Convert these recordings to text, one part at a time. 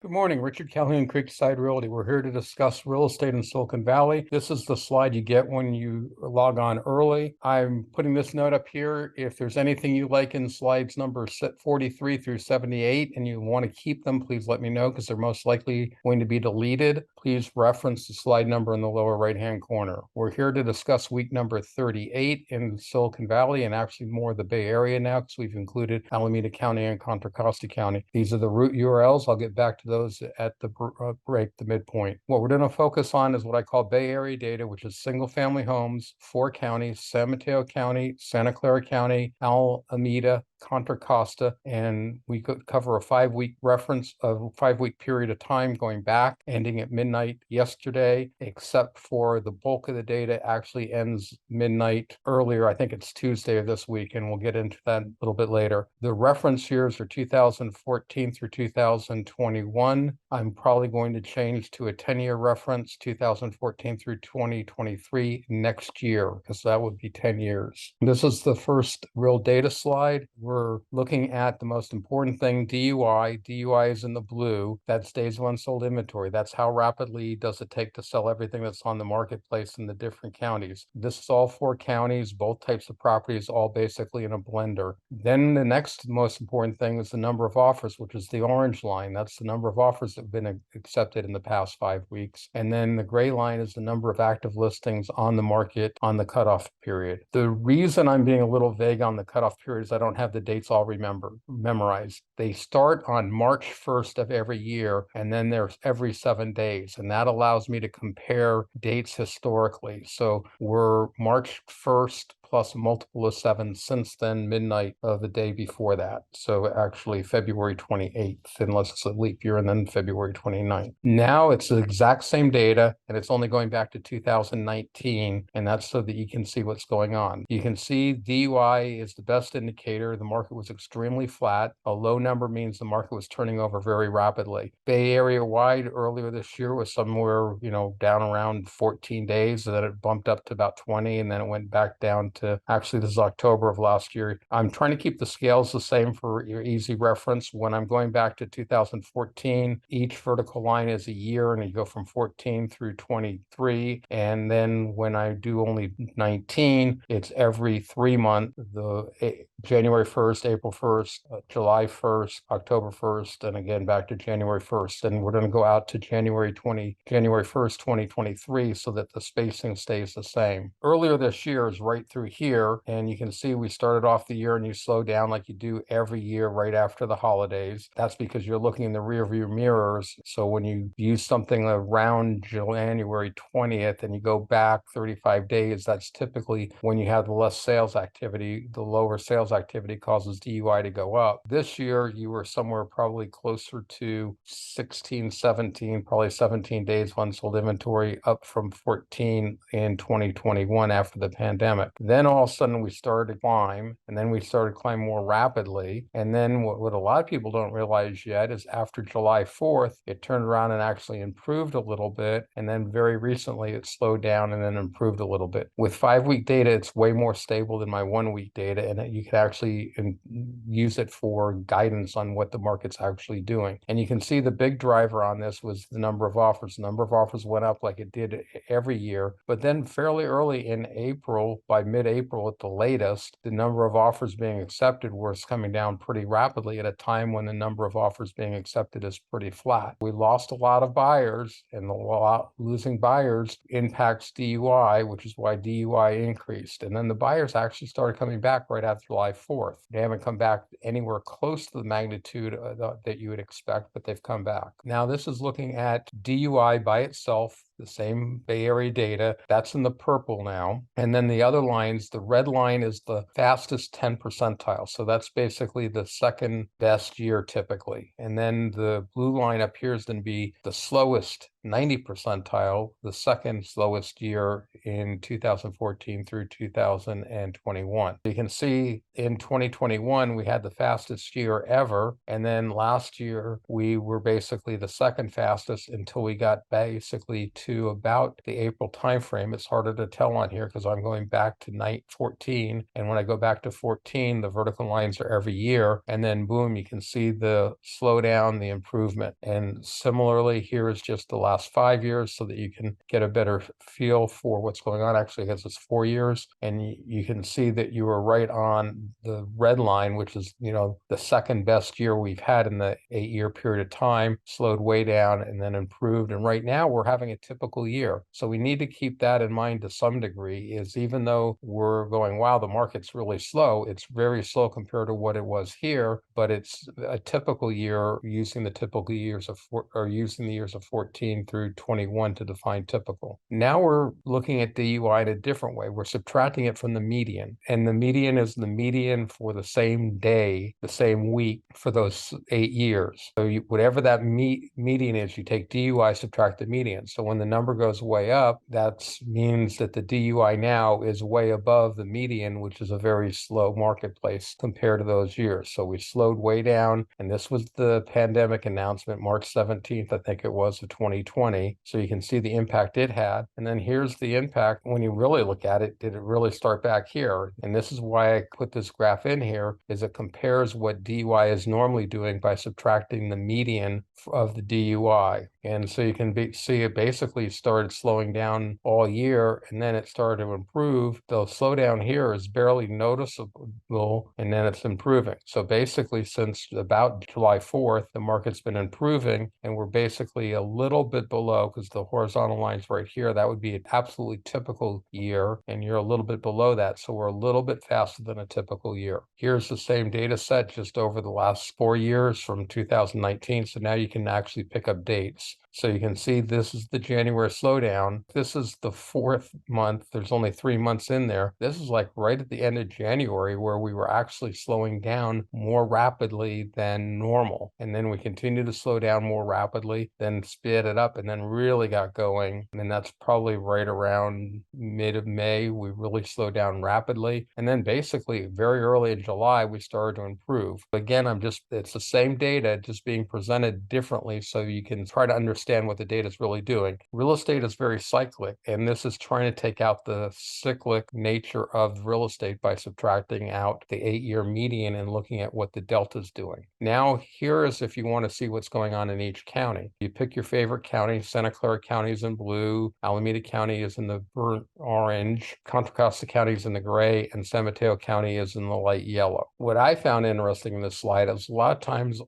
Good morning, Richard Calhoun, Creekside Realty. We're here to discuss real estate in Silicon Valley. This is the slide you get when you log on early. I'm putting this note up here. If there's anything you like in slides number 43 through 78 and you want to keep them, please let me know because they're most likely going to be deleted. Please reference the slide number in the lower right-hand corner. We're here to discuss week number 38 in Silicon Valley and actually more the Bay Area now because we've included Alameda County and Contra Costa County. These are the route URLs. I'll get back to those at the break, the midpoint. What we're going to focus on is what I call Bay Area data, which is single family homes, 4 counties: San Mateo County, Santa Clara County, Alameda, Contra Costa, and we could cover a 5-week reference of a 5-week period of time going back, ending at midnight yesterday, except for the bulk of the data actually ends midnight earlier. I think it's Tuesday of this week, and we'll get into that a little bit later. The reference years are 2014 through 2021. I'm probably going to change to a 10-year reference, 2014 through 2023 next year, because that would be 10 years. This is the first real data slide. We're looking at the most important thing, DUI. DUI is in the blue. That's days of unsold inventory. That's how rapidly does it take to sell everything that's on the marketplace in the different counties. This is all 4 counties, both types of properties, all basically in a blender. Then the next most important thing is the number of offers, which is the orange line. That's the number of offers that have been accepted in the past 5 weeks. And then the gray line is the number of active listings on the market on the cutoff period. The reason I'm being a little vague on the cutoff period is I don't have the dates all memorized. They start on March 1st of every year, and then there's every 7 days. And that allows me to compare dates historically. So we're March 1st plus a multiple of 7 since then, midnight of the day before that. So actually February 28th, unless it's a leap year, and then February 29th. Now it's the exact same data, and it's only going back to 2019, and that's so that you can see what's going on. You can see DUI is the best indicator. The market was extremely flat. A low number means the market was turning over very rapidly. Bay Area wide earlier this year was somewhere, down around 14 days, and then it bumped up to about 20, and then it went back down to, actually, this is October of last year. I'm trying to keep the scales the same for your easy reference. When I'm going back to 2014, each vertical line is a year, and you go from 14 through 23. And then when I do only 19, it's every 3 months, the January 1st, April 1st, July 1st, October 1st, and again back to January 1st. And we're going to go out to January 1st, 2023, so that the spacing stays the same. Earlier this year is right through here, and you can see we started off the year and you slow down like you do every year right after the holidays. That's because you're looking in the rearview mirrors. So when you use something around January 20th and you go back 35 days, that's typically when you have the less sales activity. The lower sales activity causes DUI to go up. This year, you were somewhere probably closer to 16, 17, probably 17 days of unsold inventory, up from 14 in 2021 after the pandemic. Then all of a sudden we started to climb, and then we started to climb more rapidly. And then what a lot of people don't realize yet is after July 4th, it turned around and actually improved a little bit. And then very recently it slowed down and then improved a little bit. With 5-week data, it's way more stable than my 1-week data, and you can actually use it for guidance on what the market's actually doing. And you can see the big driver on this was the number of offers. The number of offers went up like it did every year, but then fairly early in April, by mid-April at the latest, the number of offers being accepted was coming down pretty rapidly at a time when the number of offers being accepted is pretty flat. We lost a lot of buyers, and losing buyers impacts DUI, which is why DUI increased. And then the buyers actually started coming back right after July 4th. They haven't come back anywhere close to the magnitude that you would expect, but they've come back. Now, this is looking at DUI by itself, the same Bay Area data. That's in the purple now. And then the other lines, the red line is the fastest 10 percentile. So that's basically the second best year typically. And then the blue line appears to be the slowest 90 percentile, the second slowest year in 2014 through 2021. You can see in 2021, we had the fastest year ever. And then last year, we were basically the second fastest until we got basically to about the April timeframe. It's harder to tell on here because I'm going back to night 14. And when I go back to 14, the vertical lines are every year. And then boom, you can see the slowdown, the improvement. And similarly, here is just the last 5 years so that you can get a better feel for what's going on. Actually, because it's 4 years. And you can see that you were right on the red line, which is, the second best year we've had in the 8-year period of time, slowed way down and then improved. And right now we're having a typical year. So we need to keep that in mind to some degree, is even though we're going, wow, the market's really slow, it's very slow compared to what it was here, but it's a typical year using the typical years of, or using the years of 14 through 21 to define typical. Now we're looking at DUI in a different way. We're subtracting it from the median, and the median is the median for the same day, the same week for those 8 years. So whatever that median is, you take DUI, subtract the median. So when the number goes way up, that means that the DUI now is way above the median, which is a very slow marketplace compared to those years. So we slowed way down, and this was the pandemic announcement, March 17th, I think it was, of 2020. So you can see the impact it had. And then here's the impact when you really look at it. Did it really start back here? And this is why I put this graph in here, is it compares what DUI is normally doing by subtracting the median of the DUI. And so you can see it basically started slowing down all year, and then it started to improve. The slowdown here is barely noticeable, and then it's improving. So basically, since about July 4th, the market's been improving, and we're basically a little bit below, because the horizontal line's right here. That would be an absolutely typical year, and you're a little bit below that. So we're a little bit faster than a typical year. Here's the same data set just over the last 4 years from 2019. So now you can actually pick up dates. So you can see this is the January slowdown. This is the 4th month. There's only 3 months in there. This is like right at the end of January, where we were actually slowing down more rapidly than normal. And then we continued to slow down more rapidly, then sped it up, and then really got going. And that's probably right around mid of May. We really slowed down rapidly. And then basically very early in July, we started to improve. Again, it's the same data, just being presented differently so you can try to understand what the data is really doing. Real estate is very cyclic, and this is trying to take out the cyclic nature of real estate by subtracting out the 8-year median and looking at what the delta is doing. Now, here is if you want to see what's going on in each county. You pick your favorite county. Santa Clara County is in blue, Alameda County is in the burnt orange, Contra Costa County is in the gray, and San Mateo County is in the light yellow. What I found interesting in this slide is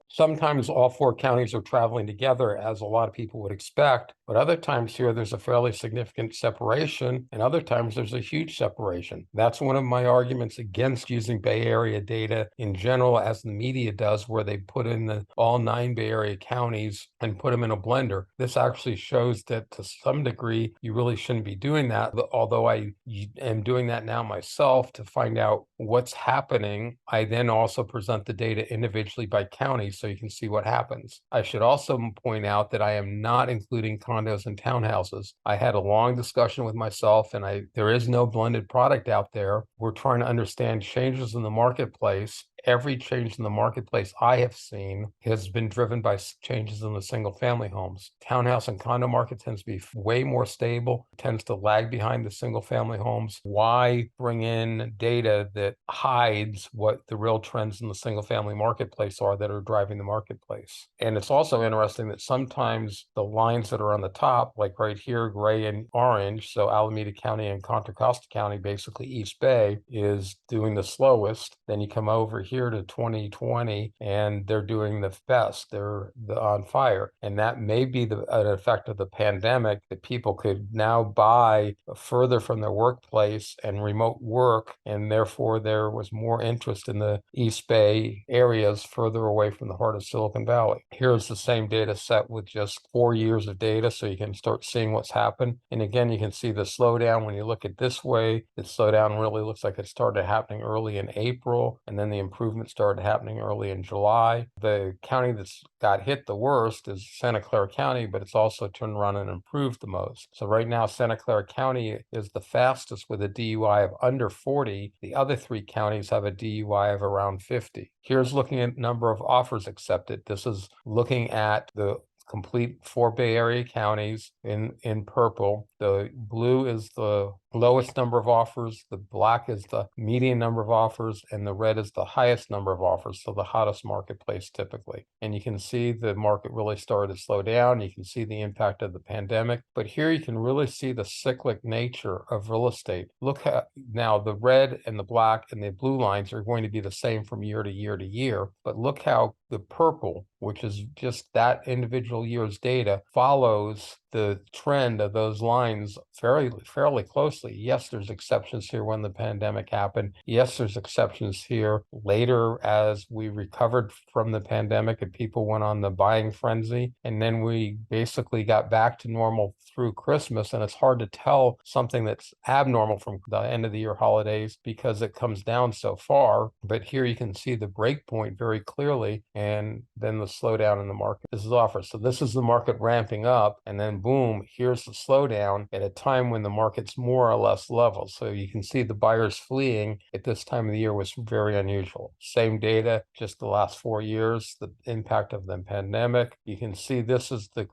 sometimes all 4 counties are traveling together, as a lot of people would expect, but other times here there's a fairly significant separation, and other times there's a huge separation. That's one of my arguments against using Bay Area data in general, as the media does, where they put in all 9 Bay Area counties and put them in a blender. This actually shows that to some degree you really shouldn't be doing that, although I am doing that now myself to find out what's happening. I then also present the data individually by county so you can see what happens. I should also point out that I am not including condos and townhouses. I had a long discussion with myself, and there is no blended product out there. We're trying to understand changes in the marketplace. Every change in the marketplace I have seen has been driven by changes in the single family homes. Townhouse and condo market tends to be way more stable, tends to lag behind the single family homes. Why bring in data that hides what the real trends in the single family marketplace are that are driving the marketplace? And it's also interesting that sometimes the lines that are on the top, like right here, gray and orange, so Alameda County and Contra Costa County, basically East Bay, is doing the slowest. Then you come over here to 2020 and they're doing the best. They're on fire. And that may be an effect of the pandemic, that people could now buy further from their workplace and remote work, and therefore there was more interest in the East Bay areas further away from the heart of Silicon Valley. Here's the same data set with just 4 years of data, so you can start seeing what's happened. And again, you can see the slowdown. When you look at this way, the slowdown really looks like it started happening early in April, and then the improvement improvement started happening early in July. The county that's got hit the worst is Santa Clara County, but it's also turned around and improved the most. So right now, Santa Clara County is the fastest with a DUI of under 40. The other three counties have a DUI of around 50. Here's looking at number of offers accepted. This is looking at the complete 4 Bay Area counties in purple. The blue is the lowest number of offers, the black is the median number of offers, and the red is the highest number of offers, so the hottest marketplace typically. And you can see the market really started to slow down. You can see the impact of the pandemic, but here you can really see the cyclic nature of real estate. Look at now, the red and the black and the blue lines are going to be the same from year to year to year, but look how the purple, which is just that individual year's data, follows the trend of those lines fairly closely. Yes, there's exceptions here when the pandemic happened. Yes, there's exceptions here later as we recovered from the pandemic and people went on the buying frenzy. And then we basically got back to normal through Christmas. And it's hard to tell something that's abnormal from the end of the year holidays because it comes down so far. But here you can see the break point very clearly, and then the slowdown in the market. This is offer. So this is the market ramping up, and then boom, here's the slowdown at a time when the market's more or less level. So you can see the buyers fleeing at this time of the year was very unusual. Same data, just the last 4 years, the impact of the pandemic. You can see this is the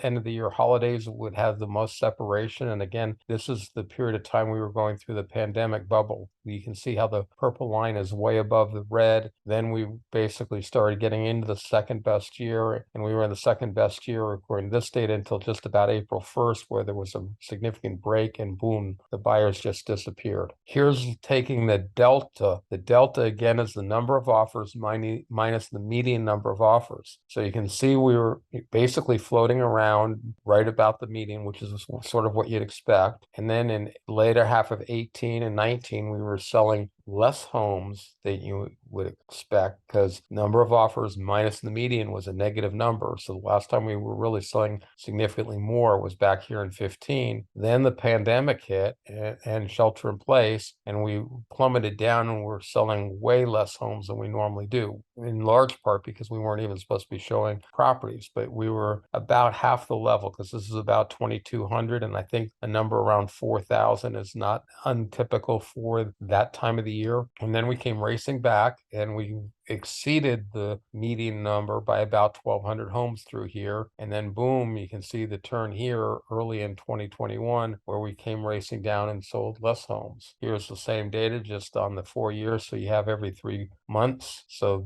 end of the year holidays would have the most separation. And again, this is the period of time we were going through the pandemic bubble. You can see how the purple line is way above the red. Then we basically started getting into the second best year, and we were in the second best year according to this data until just about April 1st, where there was a significant break, and boom, the buyers just disappeared. Here's taking the delta. The delta again is the number of offers minus the median number of offers. So you can see we were basically floating around right about the median, which is sort of what you'd expect. And then in later half of 18 and 19, we were selling less homes than you would expect because number of offers minus the median was a negative number. So the last time we were really selling significantly more was back here in 15. Then the pandemic hit and shelter in place, and we plummeted down and we're selling way less homes than we normally do, in large part because we weren't even supposed to be showing properties, but we were about half the level because this is about 2,200, and I think a number around 4,000 is not untypical for that time of the year. And then we came racing back and we exceeded the median number by about 1,200 homes through here. And then boom, you can see the turn here early in 2021 where we came racing down and sold less homes. Here's the same data just on the 4 years. So you have every 3 months. So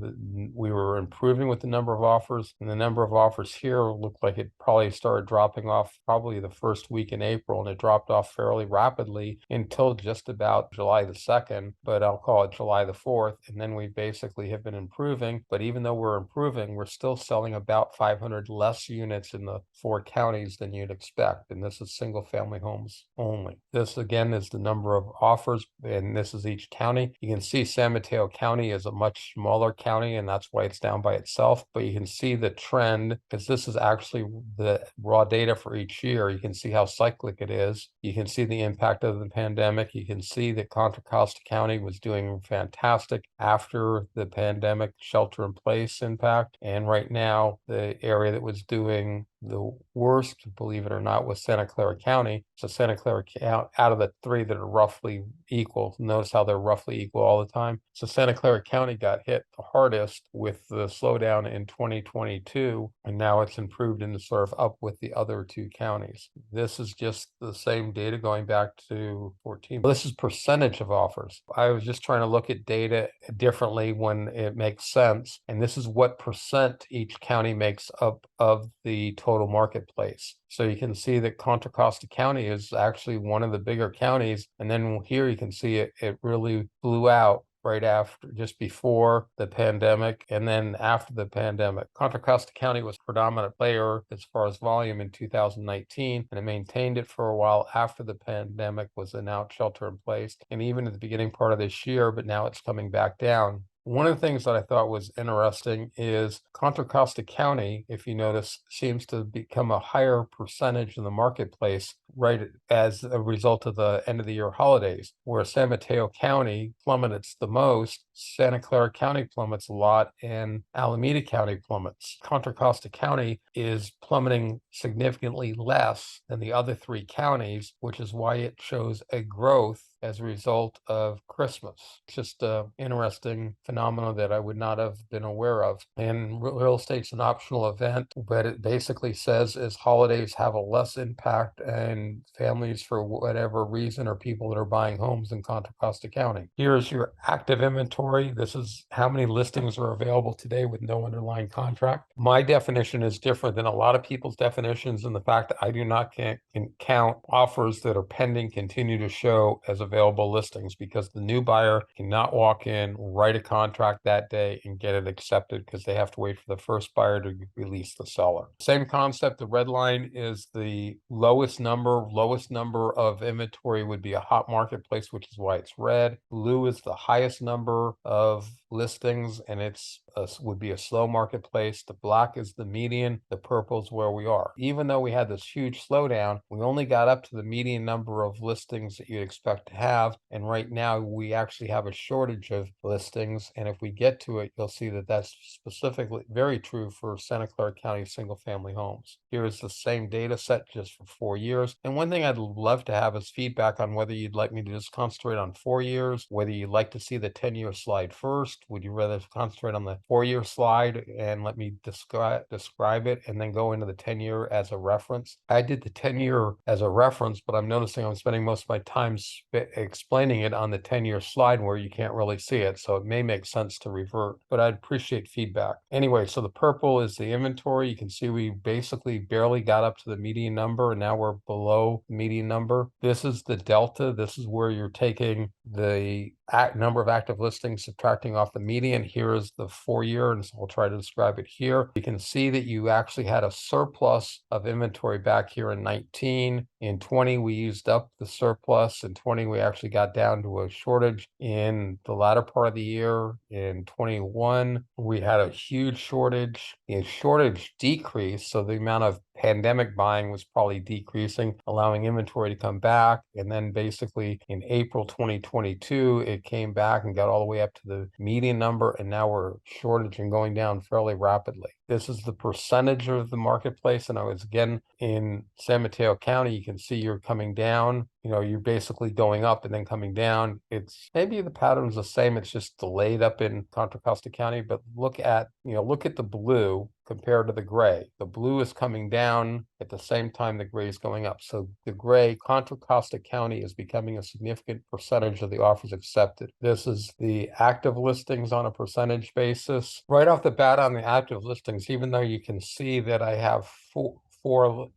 we were improving with the number of offers, and the number of offers here looked like it probably started dropping off probably the first week in April, and it dropped off fairly rapidly until just about July the 2nd, but I'll call it July the 4th. And then we basically have been improving, but even though we're improving, we're still selling about 500 less units in the 4 counties than you'd expect. And this is single family homes only. This again is the number of offers, and this is each county. You can see San Mateo County is a much smaller county, and that's why it's down by itself. But you can see the trend because this is actually the raw data for each year. You can see how cyclic it is. You can see the impact of the pandemic. You can see that Contra Costa County was doing fantastic after the pandemic shelter in place impact. And right now, the area that was doing the worst, believe it or not, was Santa Clara County. So Santa Clara County, out of the 3 that are roughly equal, notice how they're roughly equal all the time. So Santa Clara County got hit the hardest with the slowdown in 2022, and now it's improved and sort of up with the other 2 counties. This is just the same data going back to 14. This is percentage of offers. I was just trying to look at data differently when it makes sense, and this is what percent each county makes up of the total marketplace. So you can see that Contra Costa County is actually one of the bigger counties. And then here you can see it really blew out right after, just before the pandemic, and then after the pandemic. Contra Costa County was a predominant player as far as volume in 2019, and it maintained it for a while after the pandemic was announced shelter in place, and even at the beginning part of this year, but now it's coming back down. One of the things that I thought was interesting is Contra Costa County, if you notice, seems to become a higher percentage in the marketplace right as a result of the end of the year holidays. Where San Mateo County plummets the most, Santa Clara County plummets a lot, and Alameda County plummets. Contra Costa County is plummeting significantly less than the other three counties, which is why it shows a growth as a result of Christmas. It's just an interesting phenomenon that I would not have been aware of. And real estate's an optional event, but it basically says as holidays have a less impact and families for whatever reason or people that are buying homes in Contra Costa County. Here's your active inventory. This is how many listings are available today with no underlying contract. My definition is different than a lot of people's definitions, and the fact that I do not can count offers that are pending continue to show as available listings, because the new buyer cannot walk in, write a contract that day and get it accepted, because they have to wait for the first buyer to release the seller. Same concept. The red line is the lowest number of inventory would be a hot marketplace, which is why it's red. Blue is the highest number of listings, and it's would be a slow marketplace. The black is the median. The purple is where we are. Even though we had this huge slowdown, we only got up to the median number of listings that you'd expect to have. And right now we actually have a shortage of listings. And if we get to it, you'll see that that's specifically very true for Santa Clara County single family homes. Here's the same data set just for 4 years. And one thing I'd love to have is feedback on whether you'd like me to just concentrate on 4 years, whether you'd like to see the 10-year slide first. Would you rather concentrate on the 4-year slide and let me describe it and then go into the 10-year as a reference? I did the 10-year as a reference, but I'm noticing I'm spending most of my time explaining it on the 10-year slide where you can't really see it. So it may make sense to revert, but I'd appreciate feedback. Anyway, so the purple is the inventory. You can see we basically barely got up to the median number, and now we're below the median number. This is the delta. This is where you're taking the number of active listings, subtracting off the median. Here is the 4-year, and so I'll try to describe it here. You can see that you actually had a surplus of inventory back here in 19. In 20, we used up the surplus. In 20, we actually got down to a shortage in the latter part of the year. In 21, we had a huge shortage. The shortage decreased, so the amount of pandemic buying was probably decreasing, allowing inventory to come back. And then basically in April 2022, it came back and got all the way up to the median number, and now we're shortage and going down fairly rapidly. This is the percentage of the marketplace, and I was again in San Mateo County. You can see you're coming down. You're basically going up and then coming down. It's maybe the pattern's the same. It's just delayed up in Contra Costa County, but look at the blue compared to the gray. The blue is coming down at the same time the gray is going up. So the gray, Contra Costa County, is becoming a significant percentage of the offers accepted. This is the active listings on a percentage basis. Right off the bat on the active listings, even though you can see that I have four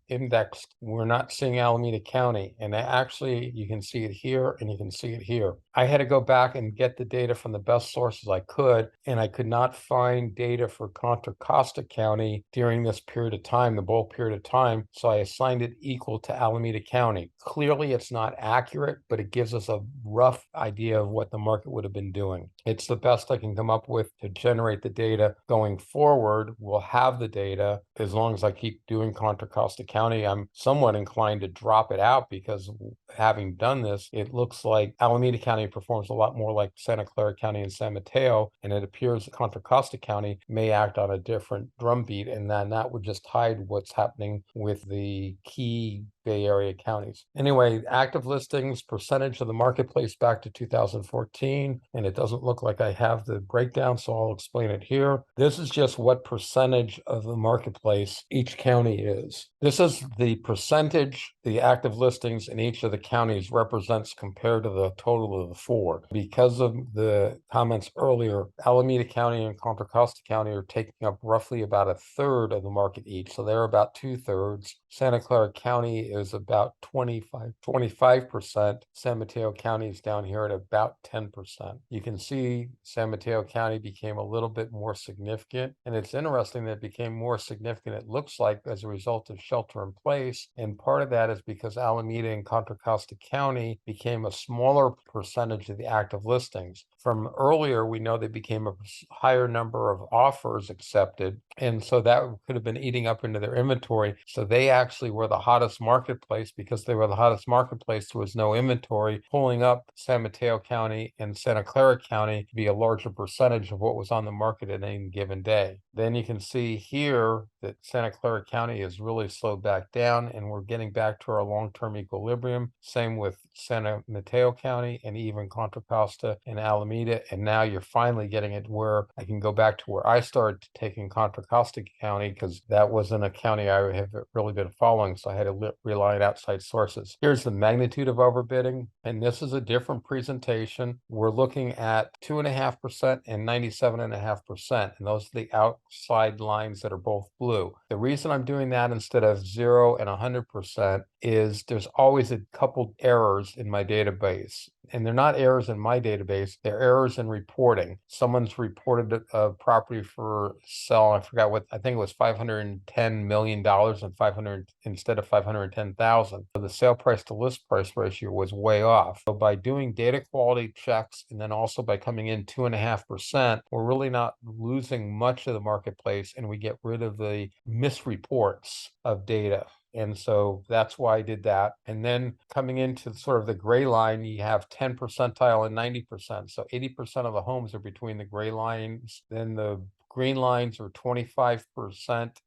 indexed, we're not seeing Alameda County. And actually, you can see it here and you can see it here. I had to go back and get the data from the best sources I could, and I could not find data for Contra Costa County during this period of time, the bulk period of time. So I assigned it equal to Alameda County. Clearly, it's not accurate, but it gives us a rough idea of what the market would have been doing. It's the best I can come up with to generate the data. Going forward, we'll have the data as long as I keep doing Contra Costa County. I'm somewhat inclined to drop it out because having done this, it looks like Alameda County performs a lot more like Santa Clara County and San Mateo, and it appears that Contra Costa County may act on a different drumbeat, and then that would just hide what's happening with the key Bay Area counties. Anyway, active listings, percentage of the marketplace back to 2014, and it doesn't look like I have the breakdown, so I'll explain it here. This is just what percentage of the marketplace each county is. This is the percentage the active listings in each of the counties represents compared to the total of the four. Because of the comments earlier, Alameda County and Contra Costa County are taking up roughly about a third of the market each, so they're about 2/3. Santa Clara County is about 25%. San Mateo County is down here at about 10%. You can see San Mateo County became a little bit more significant, and it's interesting that it became more significant, it looks like, as a result of shelter in place, and part of that is because Alameda and Contra Costa County became a smaller percentage of the active listings. From earlier, we know they became a higher number of offers accepted, and so that could have been eating up into their inventory. So they actually were the hottest market marketplace because they were the hottest marketplace. There was no inventory pulling up San Mateo County and Santa Clara County to be a larger percentage of what was on the market at any given day. Then you can see here that Santa Clara County has really slowed back down and we're getting back to our long-term equilibrium. Same with Santa Mateo County and even Contra Costa and Alameda. And now you're finally getting it where I can go back to where I started taking Contra Costa County because that wasn't a county I have really been following. So I had to rely on outside sources. Here's the magnitude of overbidding. And this is a different presentation. We're looking at 2.5% and 97.5%. And those are the outside lines that are both blue. The reason I'm doing that instead of 0 and 100% is there's always a couple errors in my database. And they're not errors in my database, they're errors in reporting. Someone's reported a property for sale, I forgot what, I think it was $510 million and 500 instead of 510,000. So the sale price to list price ratio was way off. So by doing data quality checks and then also by coming in 2.5%, we're really not losing much of the marketplace and we get rid of the misreports of data. And so that's why I did that. And then coming into sort of the gray line, you have 10 percentile and 90%. So 80% of the homes are between the gray lines. Then the green lines are 25%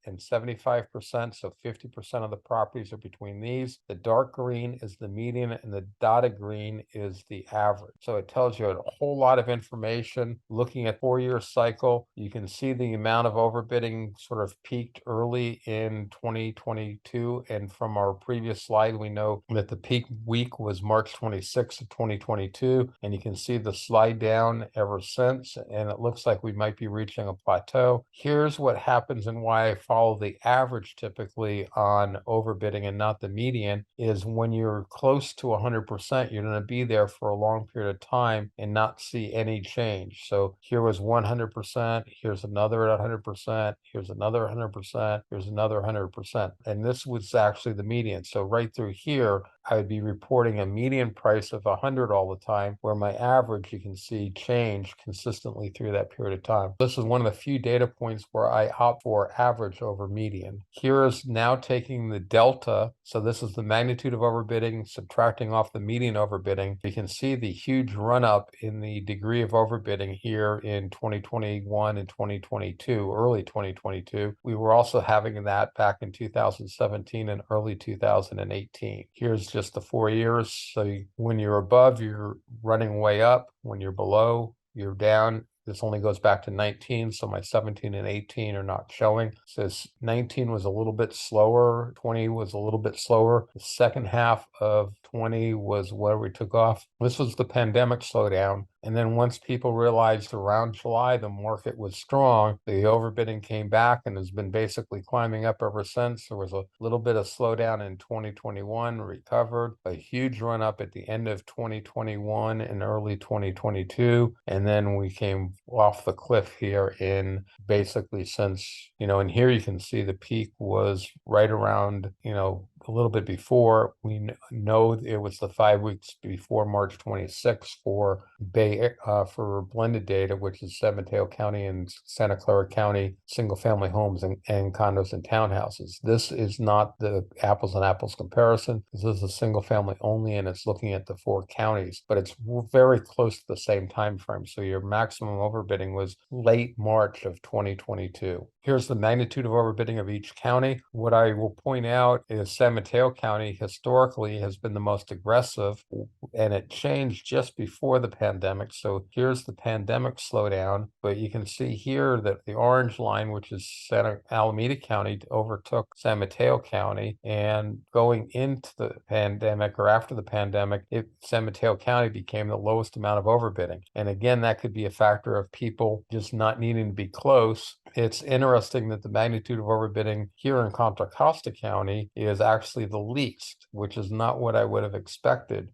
and 75%. So 50% of the properties are between these. The dark green is the median and the dotted green is the average. So it tells you a whole lot of information. Looking at 4-year cycle, you can see the amount of overbidding sort of peaked early in 2022. And from our previous slide, we know that the peak week was March 26th of 2022. And you can see the slide down ever since. And it looks like we might be reaching a plateau. Here's what happens and why I follow the average typically on overbidding and not the median is when you're close to 100%, you're going to be there for a long period of time and not see any change. So here was 100%, here's another 100%, here's another 100%, here's another 100%. And this was actually the median. So right through here, I would be reporting a median price of 100 all the time, where my average, you can see, change consistently through that period of time. This is one of the few data points where I opt for average over median. Here is now taking the delta. So this is the magnitude of overbidding, subtracting off the median overbidding. You can see the huge run up in the degree of overbidding here in 2021 and 2022, early 2022. We were also having that back in 2017 and early 2018. Here's just the 4 years. So when you're above, you're running way up. When you're below, you're down. This only goes back to 19, so my 17 and 18 are not showing. So 19 was a little bit slower, 20 was a little bit slower. The second half of 20 was where we took off. This was the pandemic slowdown. And then once people realized around July the market was strong, the overbidding came back and has been basically climbing up ever since. There was a little bit of slowdown in 2021, recovered, a huge run up at the end of 2021 and early 2022. And then we came off the cliff here in basically since, and here you can see the peak was right around, a little bit before. We know it was the 5 weeks before March 26th for for blended data, which is San Mateo County and Santa Clara County single family homes and condos and townhouses. This is not the apples and apples comparison. This is a single family only, and it's looking at the 4 counties, but it's very close to the same time frame. So your maximum overbidding was late March of 2022. Here's the magnitude of overbidding of each county. What I will point out is San Mateo County historically has been the most aggressive, and it changed just before the pandemic. So here's the pandemic slowdown, but you can see here that the orange line, which is Santa Alameda County, overtook San Mateo County. And going into the pandemic or after the pandemic, San Mateo County became the lowest amount of overbidding. And again, that could be a factor of people just not needing to be close. It's interesting that the magnitude of overbidding here in Contra Costa County is actually the least, which is not what I would have expected.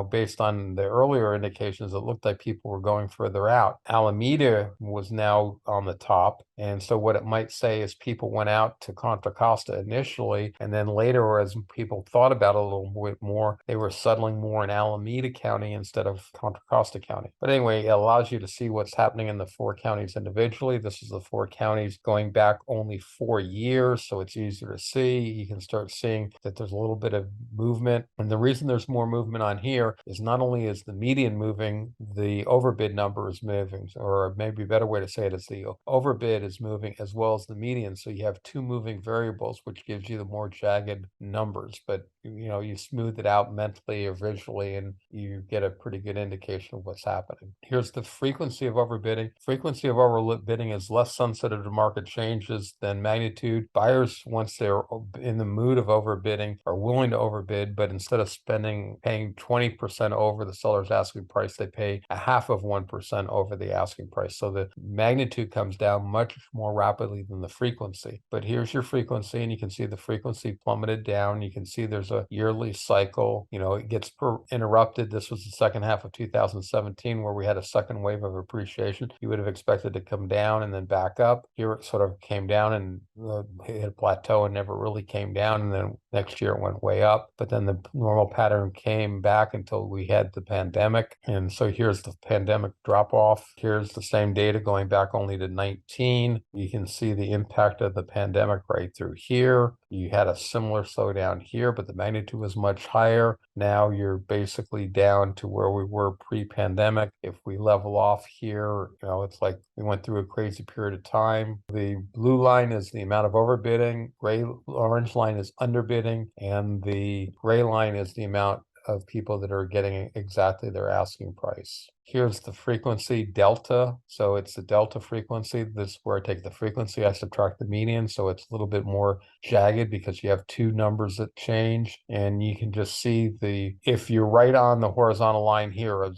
based on the earlier indications, it looked like people were going further out. Alameda was now on the top. And so what it might say is people went out to Contra Costa initially, and then later, as people thought about it a little bit more, they were settling more in Alameda County instead of Contra Costa County. But anyway, it allows you to see what's happening in the 4 counties individually. This is the 4 counties going back only 4 years, so it's easier to see. You can start seeing that there's a little bit of movement. And the reason there's more movement on here is not only is the median moving, the overbid number is moving, or maybe a better way to say it is the overbid is moving as well as the median. So you have 2 moving variables, which gives you the more jagged numbers. But you smooth it out mentally or visually, and you get a pretty good indication of what's happening. Here's the frequency of overbidding. Frequency of overbidding is less sensitive to market changes than magnitude. Buyers, once they're in the mood of overbidding, are willing to overbid, but instead of paying 20% over the seller's asking price, they pay a half of 1% over the asking price. So the magnitude comes down much more rapidly than the frequency. But here's your frequency, and you can see the frequency plummeted down. You can see there's a yearly cycle. It gets interrupted. This was the second half of 2017 where we had a second wave of appreciation. You would have expected to come down and then back up. Here it sort of came down and hit a plateau and never really came down. And then next year it went way up. But then the normal pattern came back until we had the pandemic. And so here's the pandemic drop off. Here's the same data going back only to 19. You can see the impact of the pandemic right through here. You had a similar slowdown here, but the magnitude was much higher. Now you're basically down to where we were pre-pandemic. If we level off here, it's like we went through a crazy period of time. The blue line is the amount of overbidding, orange line is underbidding, and the gray line is the amount of people that are getting exactly their asking price. Here's the frequency delta. So it's the delta frequency. This is where I take the frequency, I subtract the median. So it's a little bit more jagged because you have 2 numbers that change. And you can just see if you're right on the horizontal line here of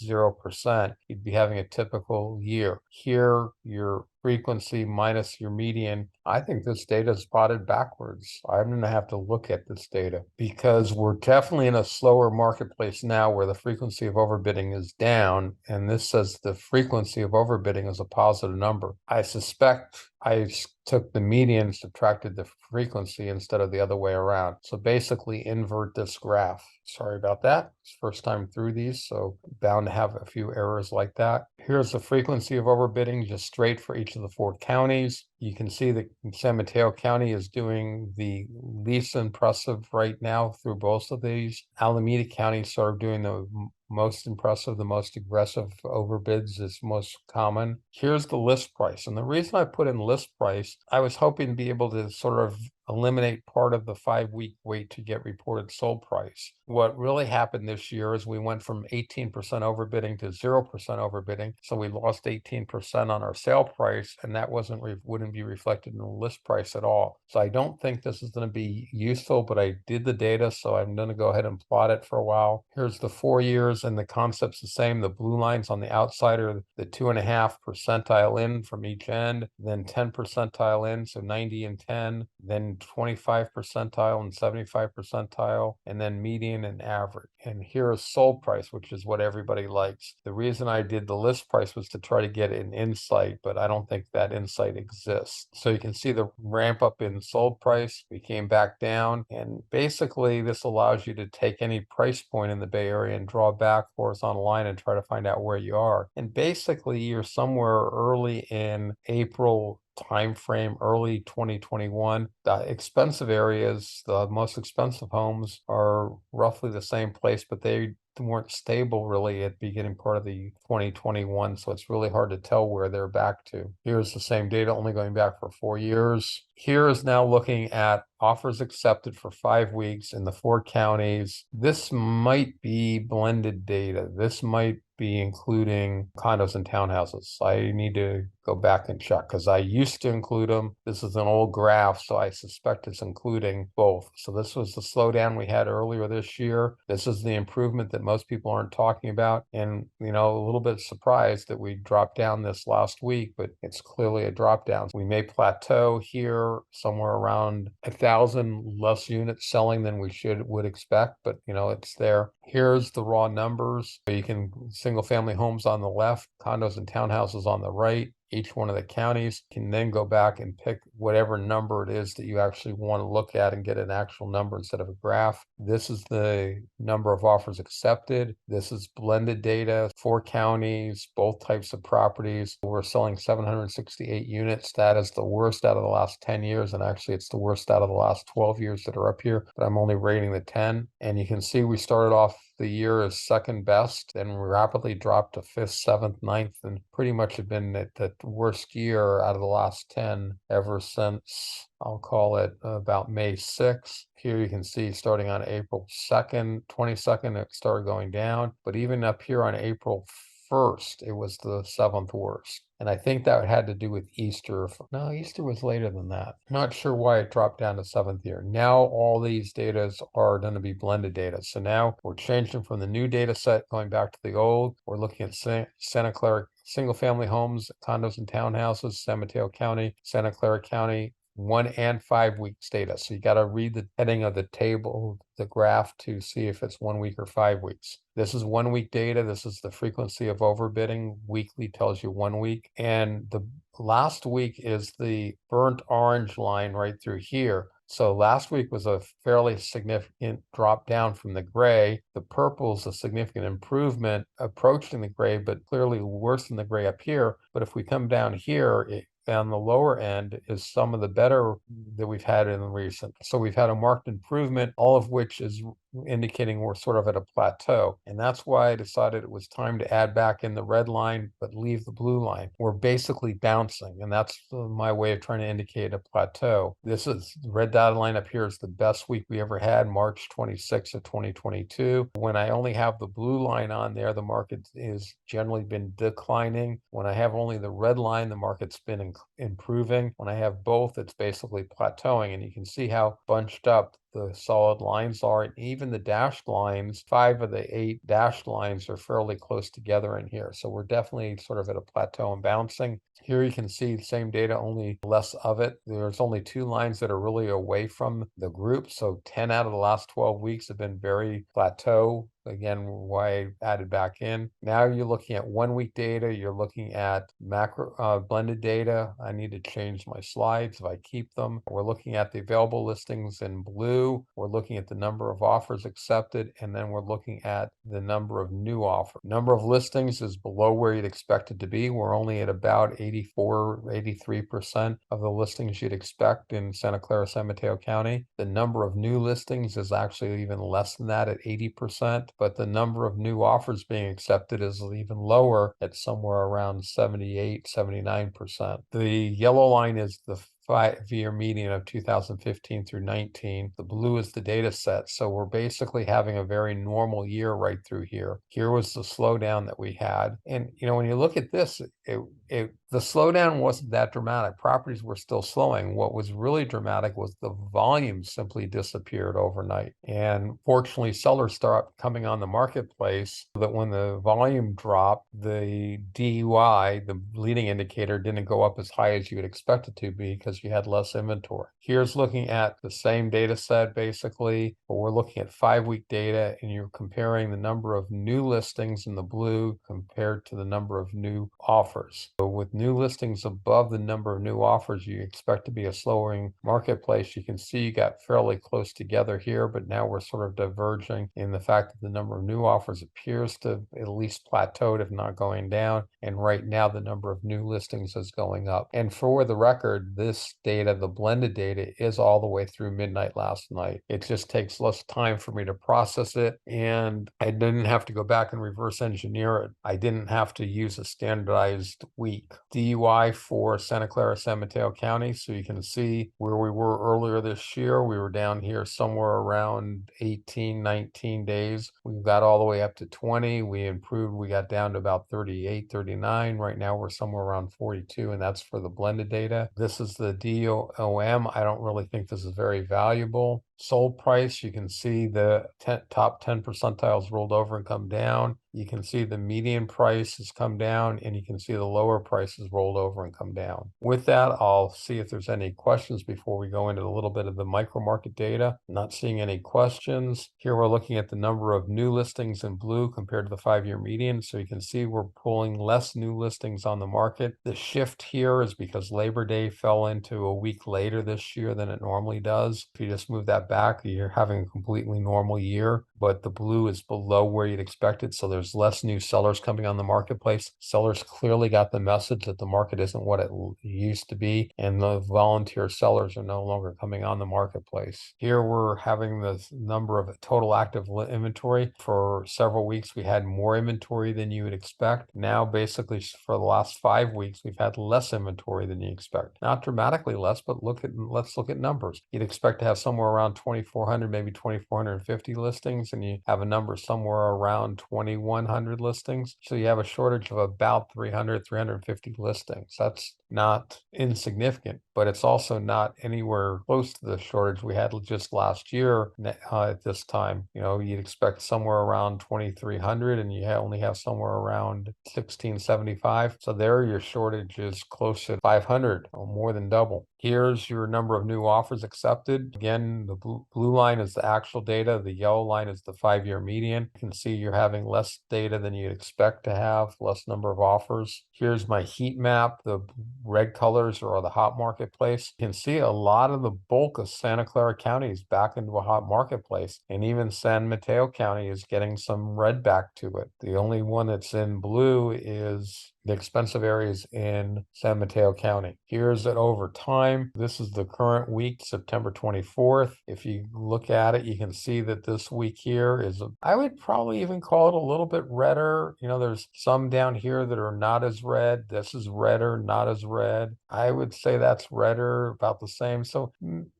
0%, you'd be having a typical year. Here, your frequency minus your median. I think this data is plotted backwards. I'm going to have to look at this data because we're definitely in a slower marketplace now where the frequency of overbidding is down. And this says the frequency of overbidding is a positive number. I suspect I took the median, subtracted the frequency instead of the other way around. So basically invert this graph. Sorry about that. It's first time through these, so bound to have a few errors like that. Here's the frequency of overbidding just straight for each of the 4 counties. You can see that San Mateo County is doing the least impressive right now through both of these. Alameda County is sort of doing the most impressive, the most aggressive overbids is most common. Here's the list price. And the reason I put in list price, I was hoping to be able to sort of eliminate part of the 5-week wait to get reported sold price. What really happened this year is we went from 18% overbidding to 0% overbidding. So we lost 18% on our sale price, and that wouldn't be reflected in the list price at all. So I don't think this is going to be useful, but I did the data, so I'm going to go ahead and plot it for a while. Here's the 4 years, and the concept's the same. The blue lines on the outside are the 2.5 percentile in from each end, then 10 percentile in, so 90 and 10, then 25 percentile and 75 percentile, and then median and average. And here is sold price, which is what everybody likes. The reason I did the list price was to try to get an insight, but I don't think that insight exists. So you can see the ramp up in sold price. We came back down, and basically this allows you to take any price point in the Bay Area and draw back horizontal line and try to find out where you are. And basically you're somewhere early in April time frame, early 2021. The expensive areas, the most expensive homes are roughly the same place, but they weren't stable really at the beginning part of the 2021. So it's really hard to tell where they're back to. Here's the same data only going back for 4 years. Here is now looking at offers accepted for 5 weeks in the 4 counties. This might be blended data. This might be including condos and townhouses. I need to go back and check because I used to include them. This is an old graph, so I suspect it's including both. So this was the slowdown we had earlier this year. This is the improvement that most people aren't talking about. And, a little bit surprised that we dropped down this last week, but it's clearly a drop down. We may plateau here somewhere around 1,000 less units selling than we would expect, but it's there. Here's the raw numbers. You can single family homes on the left, condos and townhouses on the right. Each one of the counties can then go back and pick whatever number it is that you actually want to look at and get an actual number instead of a graph. This is the number of offers accepted. This is blended data, 4 counties, both types of properties. We're selling 768 units. That is the worst out of the last 10 years. And actually, it's the worst out of the last 12 years that are up here, but I'm only rating the 10. And you can see we started off the year as second best, then rapidly dropped to 5th, 7th, 9th, and pretty much have been at the worst year out of the last 10 ever since, I'll call it about May 6th. Here you can see starting on April 2nd, 22nd, it started going down. But even up here on April 1st, it was the 7th worst. And I think that had to do with Easter. No, Easter was later than that. Not sure why it dropped down to 7th year. Now all these data are going to be blended data. So now we're changing from the new data set going back to the old. We're looking at Santa Clara single family homes, condos and townhouses, San Mateo County, Santa Clara County, 1 and 5 weeks data. So you got to read the heading of the table, the graph, to see if it's 1 week or 5 weeks. This is 1 week data. This is the frequency of overbidding. Weekly tells you 1 week. And the last week is the burnt orange line right through here. So last week was a fairly significant drop down from the gray. The purple is a significant improvement approaching the gray, but clearly worse than the gray up here. But if we come down here, on the lower end is some of the better that we've had in the recent. So we've had a marked improvement, all of which is indicating we're sort of at a plateau. And that's why I decided it was time to add back in the red line, but leave the blue line. We're basically bouncing, and that's my way of trying to indicate a plateau. This is the red dotted line up here is the best week we ever had, March 26th of 2022. When I only have the blue line on there, the market is generally been declining. When I have only the red line, the market's been improving. When I have both, it's basically plateauing, and you can see how bunched up the solid lines are, and even the dashed lines, 5 of the 8 dashed lines are fairly close together in here. So we're definitely sort of at a plateau and bouncing. Here you can see the same data, only less of it. There's only 2 lines that are really away from the group. So 10 out of the last 12 weeks have been very plateau. Again, why I added back in. Now you're looking at 1 week data. You're looking at macro blended data. I need to change my slides if I keep them. We're looking at the available listings in blue. We're looking at the number of offers accepted, and then we're looking at the number of new offers. Number of listings is below where you'd expect it to be. We're only at about 84, 83% of the listings you'd expect in Santa Clara, San Mateo County. The number of new listings is actually even less than that at 80%. But the number of new offers being accepted is even lower at somewhere around 78, 79%. The yellow line is the 5-year median of 2015 through 19. The blue is the data set. So we're basically having a very normal year right through here. Here was the slowdown that we had. And, when you look at this, the slowdown wasn't that dramatic. Properties were still slowing. What was really dramatic was the volume simply disappeared overnight. And fortunately, sellers stopped coming on the marketplace so that when the volume dropped, the DUI, the leading indicator, didn't go up as high as you would expect it to be because you had less inventory. Here's looking at the same data set basically, but we're looking at 5-week data, and you're comparing the number of new listings in the blue compared to the number of new offers. So with new listings above the number of new offers, you expect to be a slowing marketplace. You can see you got fairly close together here, but now we're sort of diverging in the fact that the number of new offers appears to at least plateaued, if not going down. And right now, the number of new listings is going up. And for the record, this data, the blended data, is all the way through midnight last night. It just takes less time for me to process it, and I didn't have to go back and reverse engineer it. I didn't have to use a standardized week. DUI for Santa Clara, San Mateo County. So you can see where we were earlier this year. We were down here somewhere around 18, 19 days. We got all the way up to 20. We improved. We got down to about 38, 39. Right now we're somewhere around 42, and that's for the blended data. This is the DOM. I don't really think this is very valuable. Sold price, you can see the top 10 percentiles rolled over and come down. You can see the median price has come down, and you can see the lower prices rolled over and come down. With that, I'll see if there's any questions before we go into a little bit of the micro market data. Not seeing any questions. Here we're looking at the number of new listings in blue compared to the 5-year median. So you can see we're pulling less new listings on the market. The shift here is because Labor Day fell into a week later this year than it normally does. If you just move that back, you're having a completely normal year, but the blue is below where you'd expect it. So there's less new sellers coming on the marketplace. Sellers clearly got the message that the market isn't what it used to be, and the volunteer sellers are no longer coming on the marketplace. Here we're having the number of total active inventory. For several weeks, we had more inventory than you would expect. Now, basically, for the last 5 weeks, we've had less inventory than you expect. Not dramatically less, but let's look at numbers. You'd expect to have somewhere around 2,400, maybe 2,450 listings, and you have a number somewhere around 2,100 listings. So you have a shortage of about 300, 350 listings. That's not insignificant, but it's also not anywhere close to the shortage we had just last year at this time. You'd expect somewhere around 2,300, and you only have somewhere around 1,675. So there your shortage is close to 500, or more than double. Here's your number of new offers accepted. Again, the blue line is the actual data. The yellow line is the 5-year median. You can see you're having less data than you'd expect to have, less number of offers. Here's my heat map. The red colors are the hot marketplace. You can see a lot of the bulk of Santa Clara County is back into a hot marketplace, and even San Mateo County is getting some red back to it. The only one that's in blue is the expensive areas in San Mateo County. Here's it over time. This is the current week, September 24th. If you look at it, you can see that this week here is, I would probably even call it a little bit redder. There's some down here that are not as red. This is redder, not as red. I would say that's redder, about the same. So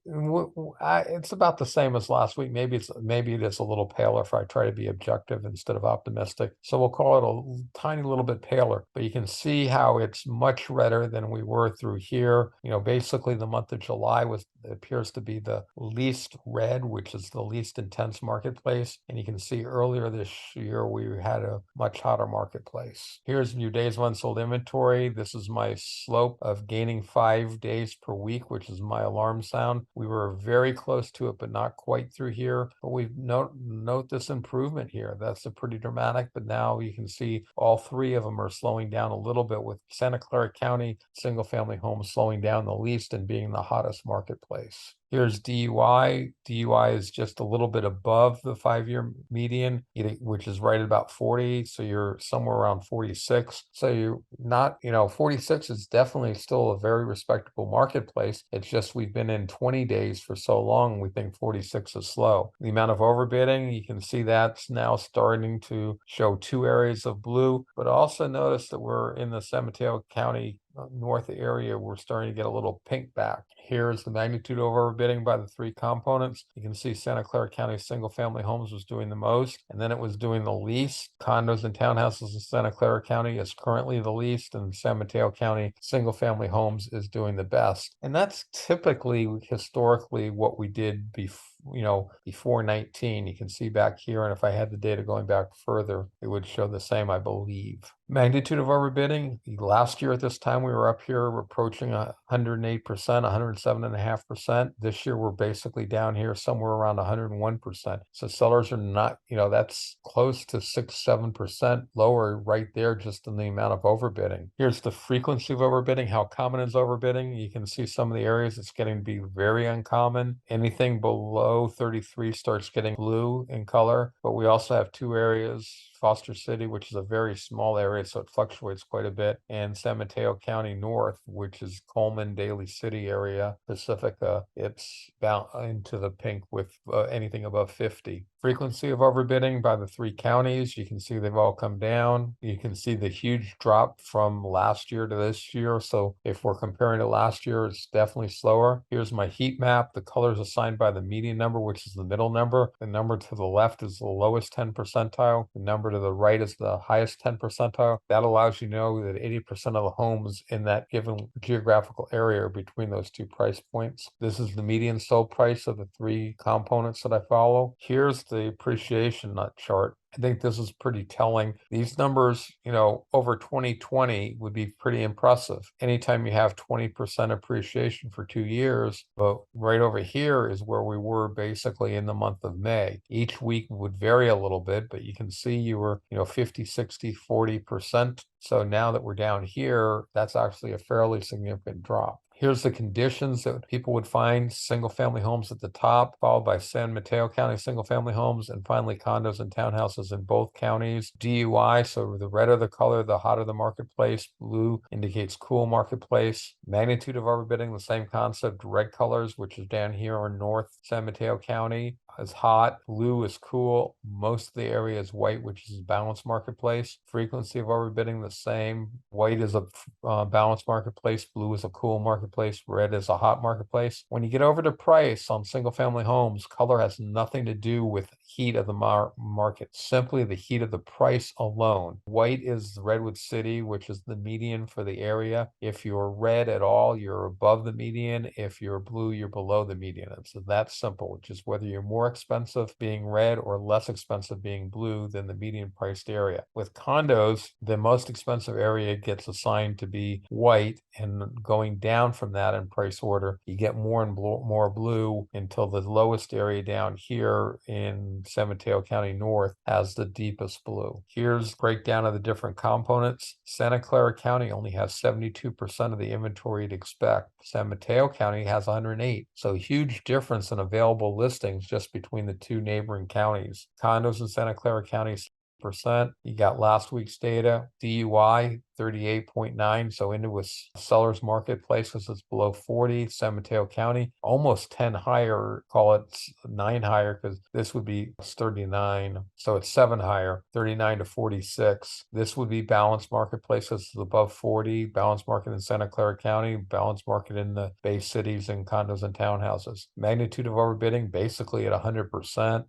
it's about the same as last week. Maybe it is a little paler if I try to be objective instead of optimistic. So we'll call it a tiny little bit paler, but you can see how it's much redder than we were through here. Basically the month of July appears to be the least red, which is the least intense marketplace. And you can see earlier this year, we had a much hotter marketplace. Here's your days of unsold inventory. This is my slope of gaining 5 days per week, which is my alarm sound. We were very close to it, but not quite through here. But we note this improvement here. That's a pretty dramatic, but now you can see all 3 of them are slowing down a little bit, with Santa Clara County single family homes slowing down the least and being the hottest marketplace. Here's DUI. DUI is just a little bit above the 5-year median, which is right at about 40. So you're somewhere around 46. So you're not, 46 is definitely still a very respectable marketplace. It's just we've been in 20 days for so long, we think 46 is slow. The amount of overbidding, you can see that's now starting to show 2 areas of blue, but also notice that we're in the San Mateo County north area, we're starting to get a little pink back. Here's the magnitude of overbidding by the 3 components. You can see Santa Clara County single family homes was doing the most, and then it was doing the least. Condos and townhouses in Santa Clara County is currently the least, and San Mateo County single family homes is doing the best. And that's typically historically what we did before 19. You can see back here, and if I had the data going back further, it would show the same, I believe. Magnitude of overbidding. Last year at this time, we were up here approaching 108%, 107.5%. This year, we're basically down here somewhere around 101%. So sellers are not, that's close to 6-7% lower right there, just in the amount of overbidding. Here's the frequency of overbidding. How common is overbidding? You can see some of the areas it's getting to be very uncommon. Anything below 33 starts getting blue in color, but we also have 2 areas, Foster City, which is a very small area area, so it fluctuates quite a bit. And San Mateo County North, which is Coleman, Daly City area, Pacifica, it's bound into the pink with anything above 50. Frequency of overbidding by the three counties, you can see they've all come down. You can see the huge drop from last year to this year. So if we're comparing to last year, it's definitely slower. Here's my heat map. The colors assigned by the median number, which is the middle number. The number to the left is the lowest 10 percentile. The number to the right is the highest 10 percentile. That allows you to know that 80% of the homes in that given geographical area are between those two price points. This is the median sold price of the three components that I follow. Here's the appreciation chart. I think this is pretty telling. These numbers, over 2020 would be pretty impressive. Anytime you have 20% appreciation for 2 years, but right over here is where we were basically in the month of May. Each week would vary a little bit, but you can see you were, 50, 60, 40%. So now that we're down here, that's actually a fairly significant drop. Here's the conditions that people would find: single family homes at the top, followed by San Mateo County single family homes, and finally condos and townhouses in both counties. DUI, so the redder the color, the hotter the marketplace. Blue indicates cool marketplace. Magnitude of overbidding, the same concept. Red colors, which is down here in North San Mateo County, is hot. Blue is cool. Most of the area is white, which is a balanced marketplace. Frequency of overbidding, the same. White is a balanced marketplace. Blue is a cool marketplace. Red is a hot marketplace. When you get over to price on single family homes, color has nothing to do with heat of the market, simply the heat of the price alone. White is Redwood City, which is the median for the area. If you're red at all, you're above the median. If you're blue, you're below the median. And so that's simple, which is whether you're more expensive being red or less expensive being blue than the median priced area. With condos, the most expensive area gets assigned to be white, and going down from that in price order, you get more and more blue until the lowest area down here in San Mateo County North has the deepest blue. Here's breakdown of the different components. Santa Clara County only has 72% of the inventory you'd expect. San Mateo County has 108. So huge difference in available listings just between the two neighboring counties. Condos in Santa Clara County, percent. You got last week's data. DUI 38.9, so into a seller's marketplace because it's below 40. San Mateo County almost 10 higher, call it 9 higher, because this would be 39, so it's 7 higher, 39 to 46. This would be balanced marketplace because it's above 40. Balanced market in Santa Clara County, balanced market in the Bay Cities and condos and townhouses. Magnitude of overbidding basically at 100%,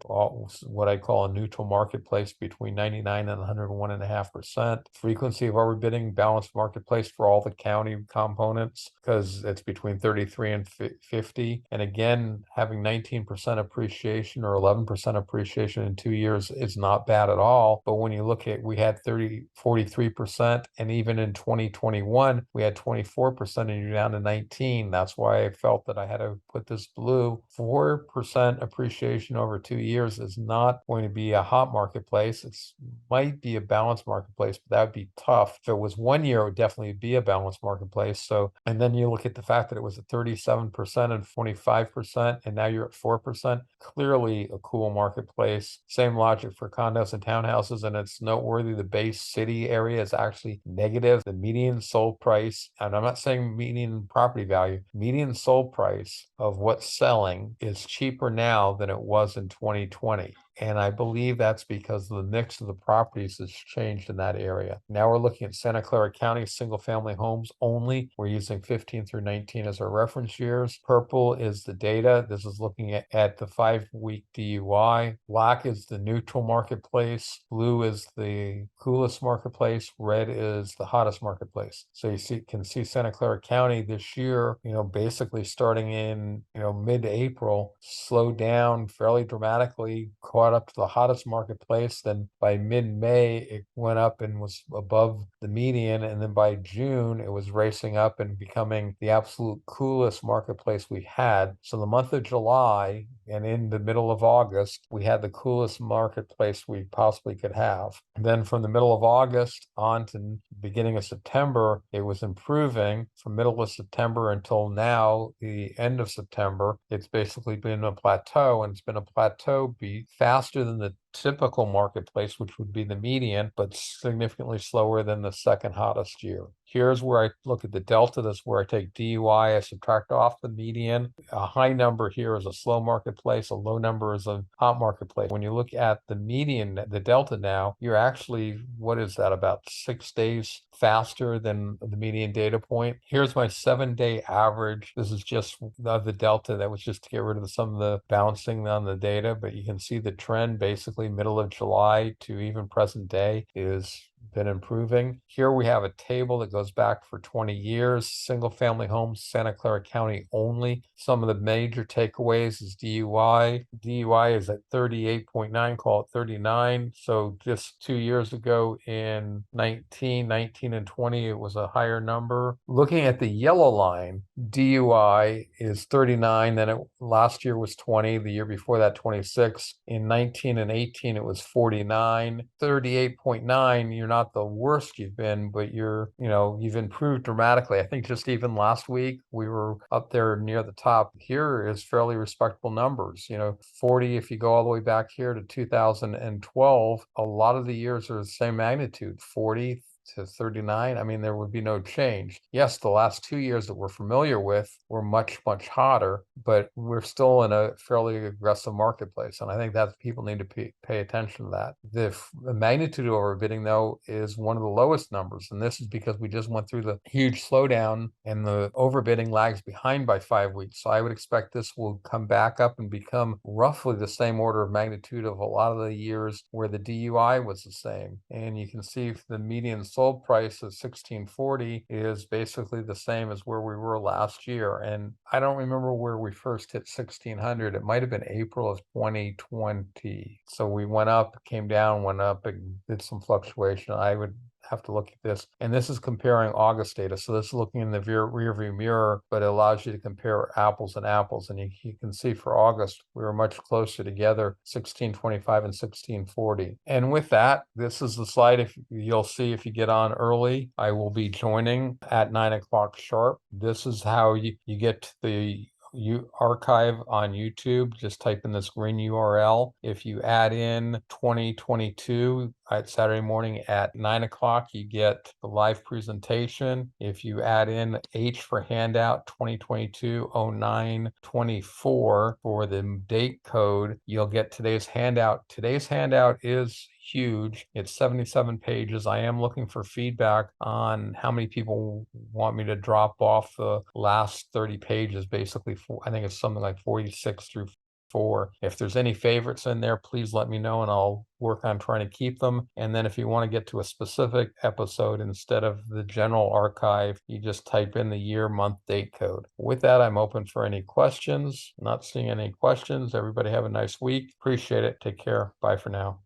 what I call a neutral marketplace between 99 and 101.5%. Frequency of overbidding, balanced marketplace for all the county components because it's between 33 and 50. And again, having 19% appreciation or 11% appreciation in 2 years is not bad at all. But when you look at, we had 43%, and even in 2021, we had 24%, and you're down to 19. That's why I felt that I had to put this blue. 4% appreciation over 2 years is not going to be a hot marketplace. It might be a balanced marketplace, but that would be tough. If it was 1 year, it would definitely be a balanced marketplace. So, and then you look at the fact that it was at 37% and 25%, and now you're at 4%. Clearly a cool marketplace. Same logic for condos and townhouses, and it's noteworthy the Bay City area is actually negative. The median sold price, and I'm not saying median property value, median sold price of what's selling is cheaper now than it was in 2020. And I believe that's because the mix of the properties has changed in that area. Now we're looking at Santa Clara County single family homes only. We're using 15 through 19 as our reference years. Purple is the data. This is looking at the 5-week DUI. Black is the neutral marketplace. Blue is the coolest marketplace. Red is the hottest marketplace. So you can see Santa Clara County this year, basically starting in, mid-April, slowed down fairly dramatically, caught up to the hottest marketplace. Then by mid-May, it went up and was above the median. And then by June, it was racing up and becoming the absolute coolest marketplace we had. So the month of July and in the middle of August, we had the coolest marketplace we possibly could have. And then from the middle of August on to beginning of September, it was improving. From middle of September until now, the end of September, it's basically been a plateau, and it's been a plateau faster than the typical marketplace, which would be the median, but significantly slower than the second hottest year. Here's where I look at the delta. That's where I take DUI, I subtract off the median. A high number here is a slow marketplace, a low number is a hot marketplace. When you look at the median, the delta now, you're actually, what is that, about 6 days faster than the median data point. Here's my 7-day average. This is just the delta. That was just to get rid of some of the bouncing on the data, but you can see the trend basically middle of July to even present day is been improving. Here we have a table that goes back for 20 years, single family homes, Santa Clara County only. Some of the major takeaways is DUI. DUI is at 38.9, call it 39. So just 2 years ago in 19 and 20, it was a higher number. Looking at the yellow line, DUI is 39, then last year was 20, the year before that 26. In 19 and 18, it was 49. 38.9, you're not the worst you've been, but you've improved dramatically. I think just even last week, we were up there near the top. Here is fairly respectable numbers. 40, if you go all the way back here to 2012, a lot of the years are the same magnitude, 40 to 39. I mean, there would be no change. Yes, the last 2 years that we're familiar with were much, much hotter, but we're still in a fairly aggressive marketplace. And I think that people need to pay attention to that. The magnitude of overbidding, though, is one of the lowest numbers. And this is because we just went through the huge slowdown and the overbidding lags behind by 5 weeks. So I would expect this will come back up and become roughly the same order of magnitude of a lot of the years where the DUI was the same. And you can see if the median sold price of 1640 is basically the same as where we were last year. And I don't remember where we first hit 1600. It might have been April of 2020. So we went up, came down, went up, and did some fluctuation. I would have to look at this. And this is comparing August data. So this is looking in the rear view mirror, but it allows you to compare apples and apples. And you can see for August, we were much closer together, 1625 and 1640. And with that, this is the slide you'll see if you get on early. I will be joining at 9 o'clock sharp. This is how you get to the archive on YouTube. Just type in this green URL. If you add in 2022 at Saturday morning at 9 o'clock, you get the live presentation. If you add in H for handout 2022-09-24 for the date code, you'll get today's handout. Today's handout is huge. It's 77 pages. I am looking for feedback on how many people want me to drop off the last 30 pages, basically. I think it's something like 46 through 4. If there's any favorites in there, please let me know and I'll work on trying to keep them. And then if you want to get to a specific episode instead of the general archive, you just type in the year, month, date code. With that, I'm open for any questions. Not seeing any questions. Everybody have a nice week. Appreciate it. Take care. Bye for now.